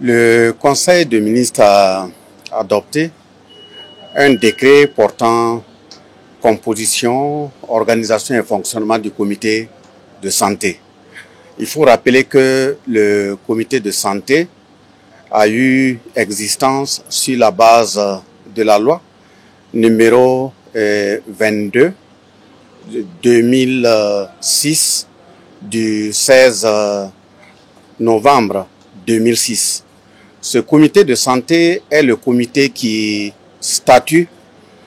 Le Conseil des ministres a adopté un décret portant composition, organisation et fonctionnement du comité de santé. Il faut rappeler que le comité de santé a eu existence sur la base de la loi numéro 22 de 2006 du 16 novembre 2006. Ce comité de santé est le comité qui statue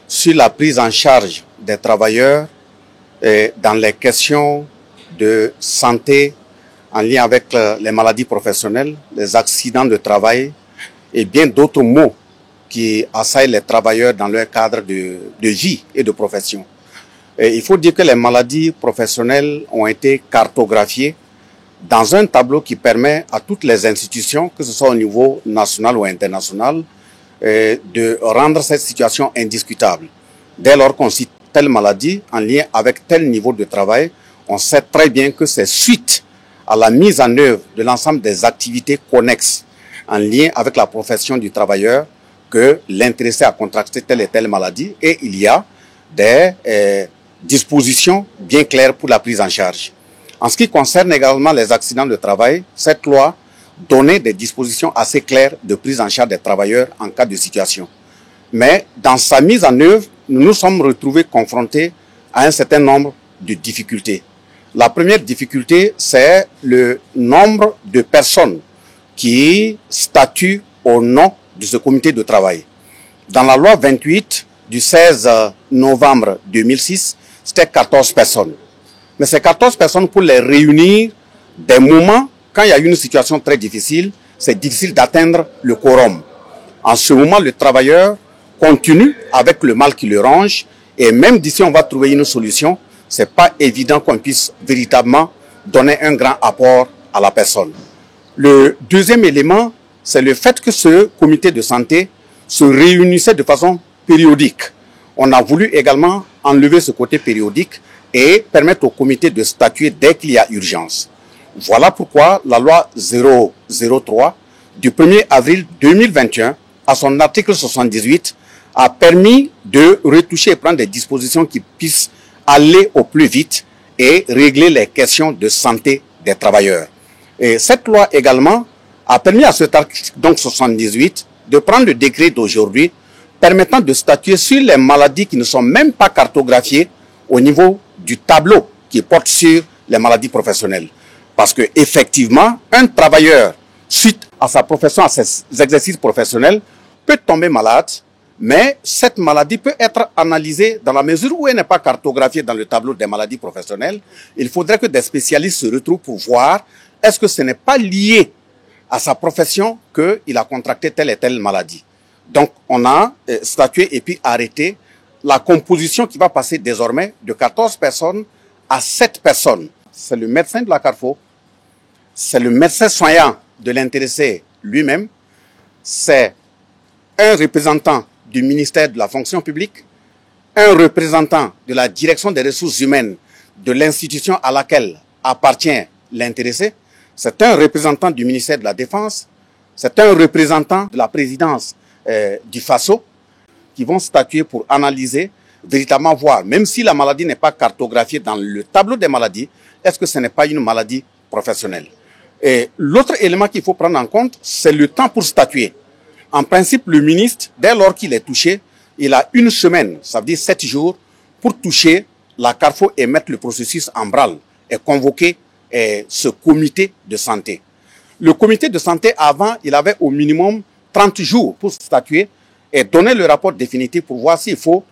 sur la prise en charge des travailleurs dans les questions de santé en lien avec les maladies professionnelles, les accidents de travail et bien d'autres maux qui assaillent les travailleurs dans leur cadre de vie et de profession. Et il faut dire que les maladies professionnelles ont été cartographiées dans un tableau qui permet à toutes les institutions, que ce soit au niveau national ou international, de rendre cette situation indiscutable. Dès lors qu'on cite telle maladie en lien avec tel niveau de travail, on sait très bien que c'est suite à la mise en œuvre de l'ensemble des activités connexes en lien avec la profession du travailleur que l'intéressé a contracté telle et telle maladie, et il y a des dispositions bien claires pour la prise en charge. En ce qui concerne également les accidents de travail, cette loi donnait des dispositions assez claires de prise en charge des travailleurs en cas de situation. Mais dans sa mise en œuvre, nous nous sommes retrouvés confrontés à un certain nombre de difficultés. La première difficulté, c'est le nombre de personnes qui statuent au nom de ce comité de travail. Dans la loi 28 du 16 novembre 2006, c'était 14 personnes. Mais ces 14 personnes, pour les réunir, des moments, quand il y a une situation très difficile, c'est difficile d'atteindre le quorum. En ce moment, le travailleur continue avec le mal qui le ronge, et même d'ici on va trouver une solution, c'est pas évident qu'on puisse véritablement donner un grand apport à la personne. Le deuxième élément, c'est le fait que ce comité de santé se réunissait de façon périodique. On a voulu également enlever ce côté périodique et permettre au comité de statuer dès qu'il y a urgence. Voilà pourquoi la loi 003 du 1er avril 2021, à son article 78, a permis de retoucher et prendre des dispositions qui puissent aller au plus vite et régler les questions de santé des travailleurs. Et cette loi également a permis à cet article donc 78 de prendre le décret d'aujourd'hui permettant de statuer sur les maladies qui ne sont même pas cartographiées au niveau du tableau qui porte sur les maladies professionnelles. Parce que effectivement, un travailleur, suite à sa profession, à ses exercices professionnels, peut tomber malade, mais cette maladie peut être analysée dans la mesure où elle n'est pas cartographiée dans le tableau des maladies professionnelles. Il faudrait que des spécialistes se retrouvent pour voir est-ce que ce n'est pas lié à sa profession qu'il a contracté telle et telle maladie. Donc, on a statué et puis arrêté la composition qui va passer désormais de 14 personnes à 7 personnes. C'est le médecin de la Carrefour, c'est le médecin soignant de l'intéressé lui-même, c'est un représentant du ministère de la fonction publique, un représentant de la direction des ressources humaines de l'institution à laquelle appartient l'intéressé, c'est un représentant du ministère de la Défense, c'est un représentant de la présidence du FASO, qui vont statuer pour analyser, véritablement voir, même si la maladie n'est pas cartographiée dans le tableau des maladies, est-ce que ce n'est pas une maladie professionnelle? Et l'autre élément qu'il faut prendre en compte, c'est le temps pour statuer. En principe, le ministre, dès lors qu'il est touché, il a une semaine, ça veut dire 7 jours, pour toucher la Carrefour et mettre le processus en branle et convoquer ce comité de santé. Le comité de santé, avant, il avait au minimum 30 jours pour statuer et donner le rapport définitif pour voir s'il faut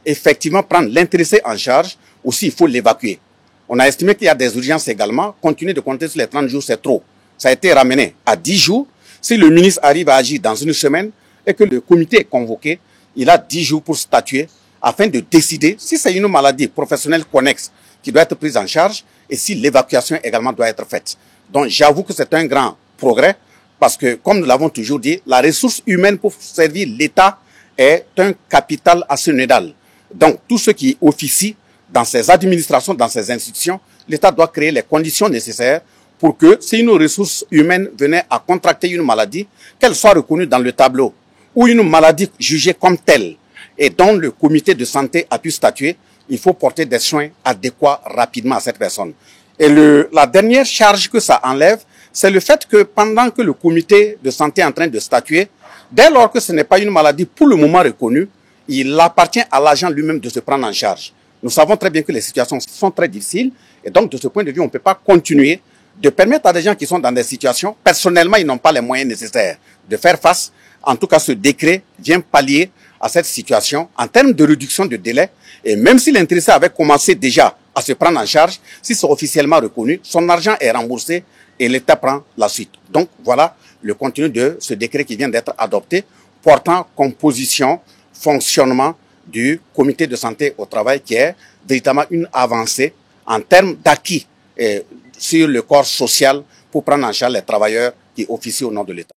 effectivement prendre l'intéressé en charge ou s'il faut l'évacuer. On a estimé qu'il y a des urgences également. Continuer de compter sur les 30 jours, c'est trop. Ça a été ramené à 10 jours. Si le ministre arrive à agir dans une semaine et que le comité est convoqué, il a 10 jours pour statuer afin de décider si c'est une maladie professionnelle connexe qui doit être prise en charge et si l'évacuation également doit être faite. Donc j'avoue que c'est un grand progrès. Parce que, comme nous l'avons toujours dit, la ressource humaine pour servir l'État est un capital assénédal. Donc, tous ceux qui officient dans ces administrations, dans ces institutions, l'État doit créer les conditions nécessaires pour que si une ressource humaine venait à contracter une maladie, qu'elle soit reconnue dans le tableau, ou une maladie jugée comme telle et dont le comité de santé a pu statuer, il faut porter des soins adéquats rapidement à cette personne. Et la dernière charge que ça enlève, c'est le fait que pendant que le comité de santé est en train de statuer, dès lors que ce n'est pas une maladie pour le moment reconnue, il appartient à l'agent lui-même de se prendre en charge. Nous savons très bien que les situations sont très difficiles et donc de ce point de vue, on ne peut pas continuer de permettre à des gens qui sont dans des situations, personnellement, ils n'ont pas les moyens nécessaires de faire face. En tout cas, ce décret vient pallier à cette situation en termes de réduction de délai. Et même si l'intéressé avait commencé déjà à se prendre en charge, si c'est officiellement reconnu, son argent est remboursé et l'État prend la suite. Donc voilà le contenu de ce décret qui vient d'être adopté, portant composition, fonctionnement du comité de santé au travail, qui est véritablement une avancée en termes d'acquis sur le corps social pour prendre en charge les travailleurs qui officient au nom de l'État.